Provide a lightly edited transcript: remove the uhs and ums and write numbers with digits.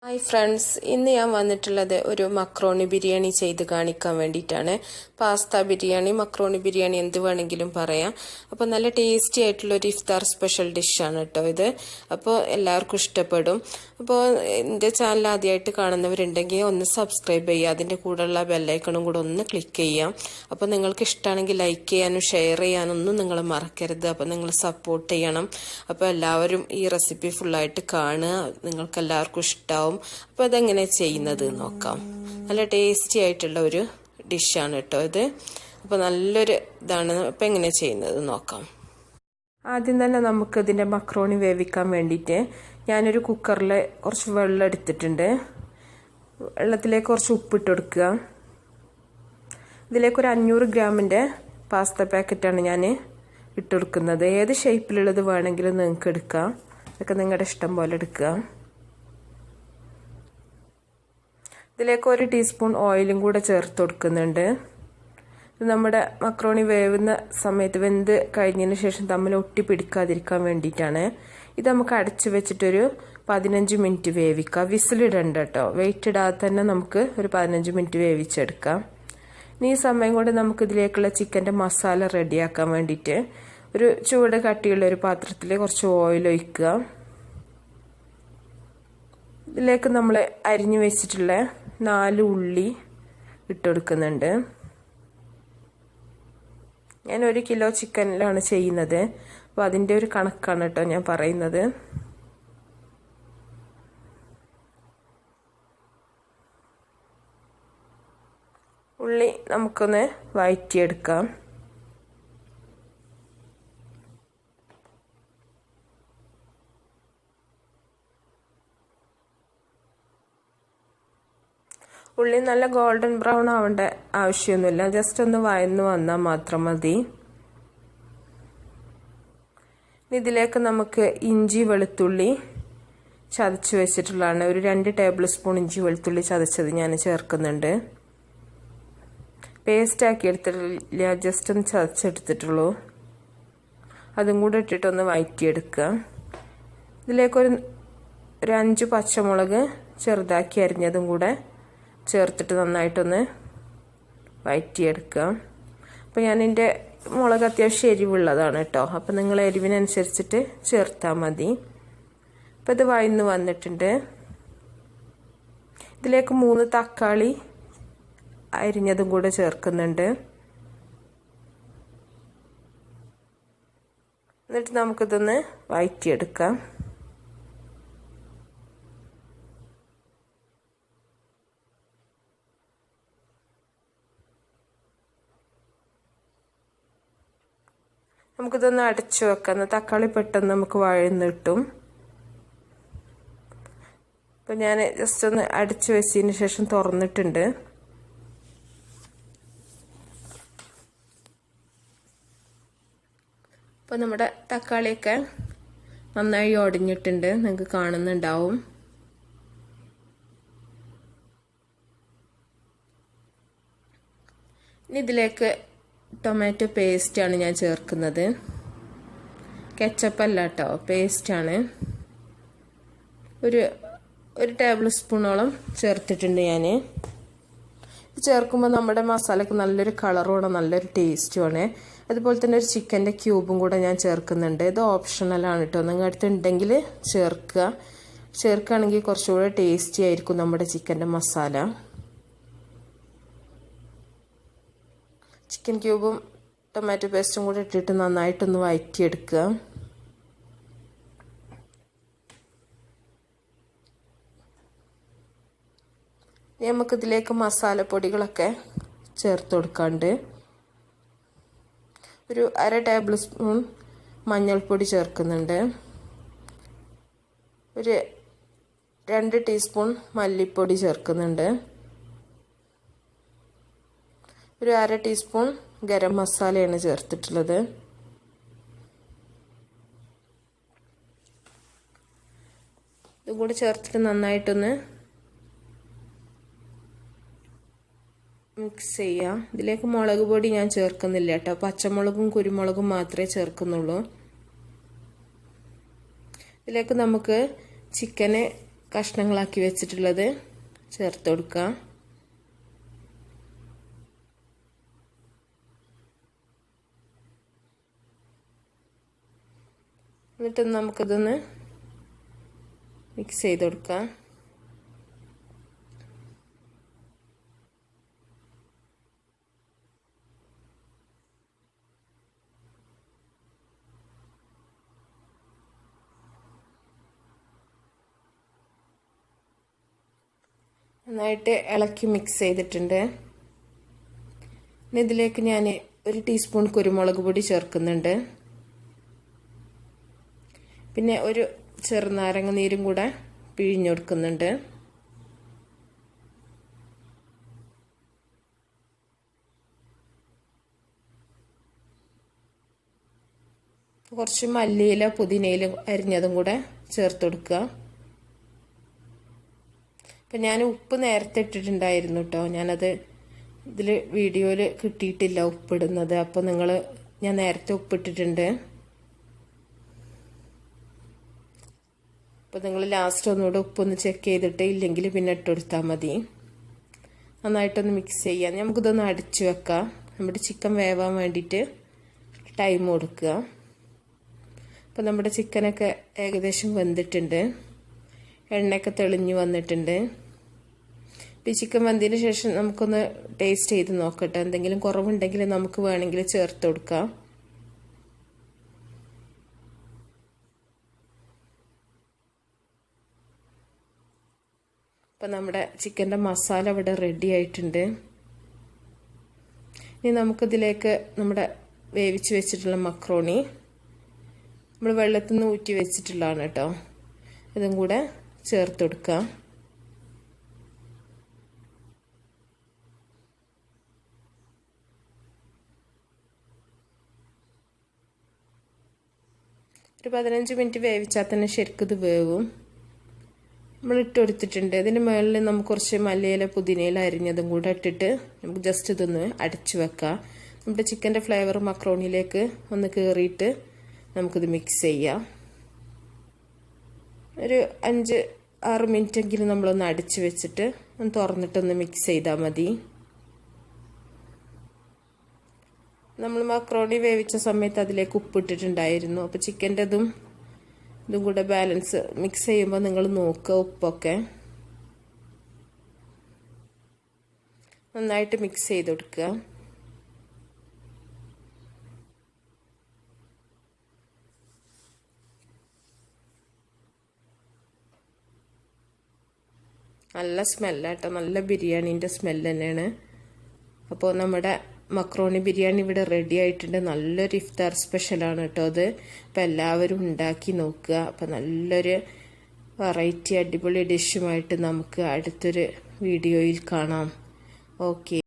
Hi friends, ഇന്ന് ഞാൻ വന്നിട്ടുള്ളത് ഒരു മക്രോണി ബിരിയാണി ചെയ്ത് കാണിക്കാൻ വേണ്ടിയിട്ടാണ്. പാസ്ത ബിരിയാണി, മക്രോണി ബിരിയാണി എന്ത് വേണമെങ്കിലും പറയാം. അപ്പോൾ നല്ല ടേസ്റ്റി ആയിട്ടുള്ളൊരു ഇഫ്താർ സ്പെഷ്യൽ ഡിഷാണ് കേട്ടോ ഇത്. അപ്പോൾ എല്ലാവർക്കും ഇഷ്ടപ്പെടും. അപ്പോൾ എൻ്റെ ചാനൽ ആദ്യമായിട്ട് കാണുന്നവരുണ്ടെങ്കിൽ ഒന്ന് സബ്സ്ക്രൈബ് ചെയ്യുക, അതിൻ്റെ കൂടെയുള്ള ബെല്ലൈക്കണും കൂടെ ഒന്ന് ക്ലിക്ക് ചെയ്യാം. അപ്പോൾ നിങ്ങൾക്ക് ഇഷ്ടമാണെങ്കിൽ ലൈക്ക് ചെയ്യാനും ഷെയർ ചെയ്യാനൊന്നും നിങ്ങൾ മറക്കരുത്. അപ്പോൾ നിങ്ങൾ സപ്പോർട്ട് ചെയ്യണം. അപ്പോൾ എല്ലാവരും ഈ റെസിപ്പി ഫുള്ളായിട്ട് കാണുക, നിങ്ങൾക്ക് എല്ലാവർക്കും ഇഷ്ടമാവും. അപ്പോൾ അതെങ്ങനെ ചെയ്യുന്നത് നോക്കാം. നല്ല ടേസ്റ്റി ആയിട്ടുള്ള ഒരു ഡിഷാണ് കേട്ടോ ഇത്. അപ്പോൾ നല്ലൊരു ഇതാണ്. അപ്പോൾ എങ്ങനെ ചെയ്യുന്നത് നോക്കാം. ആദ്യം തന്നെ നമുക്ക് ഇതിൻ്റെ മക്രോണി വേവിക്കാൻ വേണ്ടിയിട്ട് ഞാനൊരു കുക്കറിൽ കുറച്ച് വെള്ളം എടുത്തിട്ടുണ്ട്. വെള്ളത്തിലേക്ക് കുറച്ച് ഉപ്പിട്ട് കൊടുക്കുക. ഇതിലേക്ക് ഒരു 500 ഗ്രാമിൻ്റെ പാസ്ത പാക്കറ്റാണ് ഞാൻ ഇട്ട് കൊടുക്കുന്നത്. ഏത് ഷേപ്പിലുള്ളത് വേണമെങ്കിലും നിങ്ങൾക്ക് എടുക്കാം. അതൊക്കെ നിങ്ങളുടെ ഇഷ്ടം പോലെ എടുക്കുക. ഇതിലേക്ക് 1 ടീസ്പൂൺ ഓയിലും കൂടെ ചേർത്ത് കൊടുക്കുന്നുണ്ട്. ഇത് നമ്മുടെ മക്രോണി വേവുന്ന സമയത്ത് വെന്ത് കഴിഞ്ഞതിന് ശേഷം തമ്മിൽ ഒട്ടി പിടിക്കാതിരിക്കാൻ വേണ്ടിയിട്ടാണ്. ഇത് നമുക്ക് അടച്ചു വെച്ചിട്ടൊരു 15 മിനിറ്റ് വേവിക്കാം. വിസിലിടണ്ട കേട്ടോ. വെയിറ്റ് ഇടാതെ തന്നെ നമുക്ക് ഒരു 15 മിനിറ്റ് വേവിച്ചെടുക്കാം. ഇനി ഈ സമയം കൊണ്ട് നമുക്ക് ഇതിലേക്കുള്ള ചിക്കൻ്റെ മസാല റെഡിയാക്കാൻ വേണ്ടിയിട്ട് ഒരു ചൂട് കട്ടിയുള്ള ഒരു പാത്രത്തിൽ കുറച്ച് ഓയിൽ ഒഴിക്കുക. ഇതിലേക്ക് നമ്മൾ അരിഞ്ഞു വെച്ചിട്ടുള്ള 4 ഉള്ളി ഇട്ട് കൊടുക്കുന്നുണ്ട്. ഞാൻ 1 കിലോ ചിക്കനിലാണ് ചെയ്യുന്നത്. അപ്പോൾ അതിൻ്റെ ഒരു കണക്കാണ് കേട്ടോ ഞാൻ പറയുന്നത്. ഉള്ളി നമുക്കൊന്ന് വഴറ്റിയെടുക്കാം. ഉള്ളി നല്ല ഗോൾഡൻ ബ്രൗൺ ആവേണ്ട ആവശ്യമൊന്നുമില്ല. ജസ്റ്റ് ഒന്ന് വഴന്ന് വന്നാൽ മാത്രം മതി. ഇതിലേക്ക് നമുക്ക് ഇഞ്ചി വെളുത്തുള്ളി ചതച്ച് വെച്ചിട്ടുള്ളതാണ്. ഒരു 2 ടേബിൾ സ്പൂൺ ഇഞ്ചി വെളുത്തുള്ളി ചതച്ചത് ഞാൻ ചേർക്കുന്നുണ്ട്. പേസ്റ്റ് ആക്കി എടുത്തിട്ടില്ല, ജസ്റ്റ് ഒന്ന് ചതച്ചെടുത്തിട്ടുള്ളൂ. അതും കൂടെ ഇട്ടിട്ടൊന്ന് വഴറ്റിയെടുക്കുക. ഇതിലേക്കൊരു 5 പച്ചമുളക് ചെറുതാക്കി അരിഞ്ഞതും കൂടെ ചേർത്തിട്ട് നന്നായിട്ടൊന്ന് വഴറ്റിയെടുക്കുക. അപ്പോൾ ഞാനെൻ്റെ മുളക് അത്യാവശ്യം എരിവുള്ളതാണ് കേട്ടോ. അപ്പോൾ നിങ്ങൾ എരിവിനനുസരിച്ചിട്ട് ചേർത്താൽ മതി. അപ്പോൾ ഇത് വഴന്ന് വന്നിട്ടുണ്ട്. ഇതിലേക്ക് 3 തക്കാളി അരിഞ്ഞതും കൂടെ ചേർക്കുന്നുണ്ട്. എന്നിട്ട് നമുക്കിതൊന്ന് വഴറ്റിയെടുക്കാം. നമുക്കിതൊന്ന് അടച്ചു വെക്കാം. തക്കാളി പെട്ടെന്ന് നമുക്ക് വഴന്ന് കിട്ടും. അപ്പം ഞാൻ ജസ്റ്റ് ഒന്ന് അടച്ചു വെച്ചതിന് ശേഷം തുറന്നിട്ടുണ്ട്. അപ്പോൾ നമ്മുടെ തക്കാളിയൊക്കെ നന്നായി ഉടഞ്ഞിട്ടുണ്ട്, നിങ്ങൾക്ക് കാണുന്നുണ്ടാവും. ഇനി ഇതിലേക്ക് ടൊമാറ്റോ പേസ്റ്റാണ് ഞാൻ ചേർക്കുന്നത്. കെച്ചപ്പല്ല കേട്ടോ, പേസ്റ്റാണ്. ഒരു ടേബിൾ സ്പൂണോളം ചേർത്തിട്ടുണ്ട് ഞാൻ. ഇത് ചേർക്കുമ്പോൾ നമ്മുടെ മസാലയ്ക്ക് നല്ലൊരു കളറുമാണ്, നല്ലൊരു ടേസ്റ്റുമാണ്. അതുപോലെ തന്നെ ഒരു ചിക്കൻ്റെ ക്യൂബും കൂടെ ഞാൻ ചേർക്കുന്നുണ്ട്. ഇത് ഓപ്ഷണലാണ് കേട്ടോ, നിങ്ങളുടെ അടുത്ത് ഉണ്ടെങ്കിൽ ചേർക്കുകയാണെങ്കിൽ കുറച്ചുകൂടെ ടേസ്റ്റി ആയിരിക്കും നമ്മുടെ ചിക്കൻ്റെ മസാല. ചിക്കൻ ക്യൂബും ടൊമാറ്റോ പേസ്റ്റും കൂടെ ഇട്ടിട്ട് നന്നായിട്ടൊന്ന് വഴറ്റിയെടുക്കുക. നമുക്കിതിലേക്ക് മസാലപ്പൊടികളൊക്കെ ചേർത്ത് കൊടുക്കാണ്ട് ഒരു 1/2 ടേബിൾ സ്പൂൺ മഞ്ഞൾപ്പൊടി ചേർക്കുന്നുണ്ട്. ഒരു 2 ടീസ്പൂൺ മല്ലിപ്പൊടി ചേർക്കുന്നുണ്ട്. ഒരു 1/2 ടീസ്പൂൺ ഗരം മസാലയാണ് ചേർത്തിട്ടുള്ളത്. ഇതും കൂടി ചേർത്തിട്ട് നന്നായിട്ടൊന്ന് മിക്സ് ചെയ്യാം. ഇതിലേക്ക് മുളക് പൊടി ഞാൻ ചേർക്കുന്നില്ല കേട്ടോ, പച്ചമുളകും കുരുമുളകും മാത്രമേ ചേർക്കുന്നുള്ളൂ. ഇതിലേക്ക് നമുക്ക് ചിക്കന് കഷ്ണങ്ങളാക്കി വെച്ചിട്ടുള്ളത് ചേർത്ത് കൊടുക്കാം. എന്നിട്ട് നമുക്കിതൊന്ന് മിക്സ് ചെയ്ത് കൊടുക്കാം. നന്നായിട്ട് ഇളക്കി മിക്സ് ചെയ്തിട്ടുണ്ട്. ഇനി ഇതിലേക്ക് ഞാൻ 1 ടീസ്പൂൺ കുരുമുളക് പൊടി ചേർക്കുന്നുണ്ട്. പിന്നെ ഒരു ചെറുനാരങ്ങ നീരും കൂടെ പിഴിഞ്ഞു കൊടുക്കുന്നുണ്ട്. കുറച്ച് മല്ലിയില പുതിനയില അരിഞ്ഞതും കൂടെ ചേർത്ത് കൊടുക്കുക. അപ്പം ഞാൻ ഉപ്പ് നേരത്തെ ഇട്ടിട്ടുണ്ടായിരുന്നു കേട്ടോ, ഞാനത് ഇതിൽ വീഡിയോയിൽ കിട്ടിയിട്ടില്ല ഉപ്പിടുന്നത്. അപ്പോൾ ഞാൻ നേരത്തെ ഉപ്പിട്ടിട്ടുണ്ട്. അപ്പോൾ നിങ്ങൾ ലാസ്റ്റ് ഒന്നുകൂടെ ഉപ്പൊന്ന് ചെക്ക് ചെയ്തിട്ട് ഇല്ലെങ്കിൽ പിന്നെ ഇട്ടുകൊടുത്താൽ മതി. നന്നായിട്ടൊന്ന് മിക്സ് ചെയ്യാം. നമുക്കിതൊന്ന് അടിച്ചു വെക്കാം. നമ്മുടെ ചിക്കൻ വേവാൻ വേണ്ടിയിട്ട് ടൈം കൊടുക്കുക. അപ്പോൾ നമ്മുടെ ചിക്കനൊക്കെ ഏകദേശം വെന്തിട്ടുണ്ട്, എണ്ണയൊക്കെ തെളിഞ്ഞു വന്നിട്ടുണ്ട്. ഈ ചിക്കൻ വെന്തതിന് ശേഷം നമുക്കൊന്ന് ടേസ്റ്റ് ചെയ്ത് നോക്കട്ടെ. എന്തെങ്കിലും കുറവുണ്ടെങ്കിൽ നമുക്ക് വേണമെങ്കിൽ ചേർത്ത് കൊടുക്കാം. അപ്പം നമ്മുടെ ചിക്കൻ്റെ മസാല ഇവിടെ റെഡി ആയിട്ടുണ്ട്. ഇനി നമുക്കിതിലേക്ക് നമ്മുടെ വേവിച്ച് വെച്ചിട്ടുള്ള മക്രോണി നമ്മൾ വെള്ളത്തിൽ നിന്ന് ഊറ്റി വെച്ചിട്ടുള്ളതാണ് കേട്ടോ, ഇതും കൂടെ ചേർത്ത് കൊടുക്കാം. ഒരു 15 മിനിറ്റ് വേവിച്ചാൽ തന്നെ ശരിക്കും ഇത് വേവും. നമ്മൾ ഇട്ട് കൊടുത്തിട്ടുണ്ട്. ഇതിന് മുകളിൽ നമുക്ക് കുറച്ച് മല്ലിയില പുതിനയില അരിഞ്ഞതും കൂടെ ഇട്ടിട്ട് നമുക്ക് ജസ്റ്റ് ഇതൊന്ന് അടച്ചു വെക്കാം. നമ്മുടെ ചിക്കൻ്റെ ഫ്ലേവർ മക്രോണിയിലേക്ക് ഒന്ന് കയറിയിട്ട് നമുക്കിത് മിക്സ് ചെയ്യാം. ഒരു 5-6 മിനിറ്റെങ്കിലും നമ്മളൊന്ന് അടിച്ചു വെച്ചിട്ട് ഒന്ന് തുറന്നിട്ടൊന്ന് മിക്സ് ചെയ്താൽ മതി. നമ്മൾ മക്രോണി വേവിച്ച സമയത്ത് അതിലേക്ക് ഉപ്പിട്ടിട്ടുണ്ടായിരുന്നു. അപ്പോൾ ചിക്കൻ്റെ ഇതും കൂടെ ബാലൻസ് മിക്സ് ചെയ്യുമ്പോൾ നിങ്ങൾ നോക്കുക ഉപ്പൊക്കെ. നന്നായിട്ട് മിക്സ് ചെയ്ത് കൊടുക്കുക. നല്ല സ്മെല്ലാട്ടോ, നല്ല ബിരിയാണീൻ്റെ സ്മെല്ല് തന്നെയാണ്. അപ്പോൾ നമ്മുടെ മക്രോണി ബിരിയാണി ഇവിടെ റെഡി ആയിട്ടുണ്ട്. നല്ലൊരു ഇഫ്താർ സ്പെഷ്യലാണ് കേട്ടോ അത്. അപ്പോൾ എല്ലാവരും ഉണ്ടാക്കി നോക്കുക. അപ്പോൾ നല്ലൊരു വെറൈറ്റി അടിപൊളി ഡിഷുമായിട്ട് നമുക്ക് അടുത്തൊരു വീഡിയോയിൽ കാണാം. ഓക്കെ.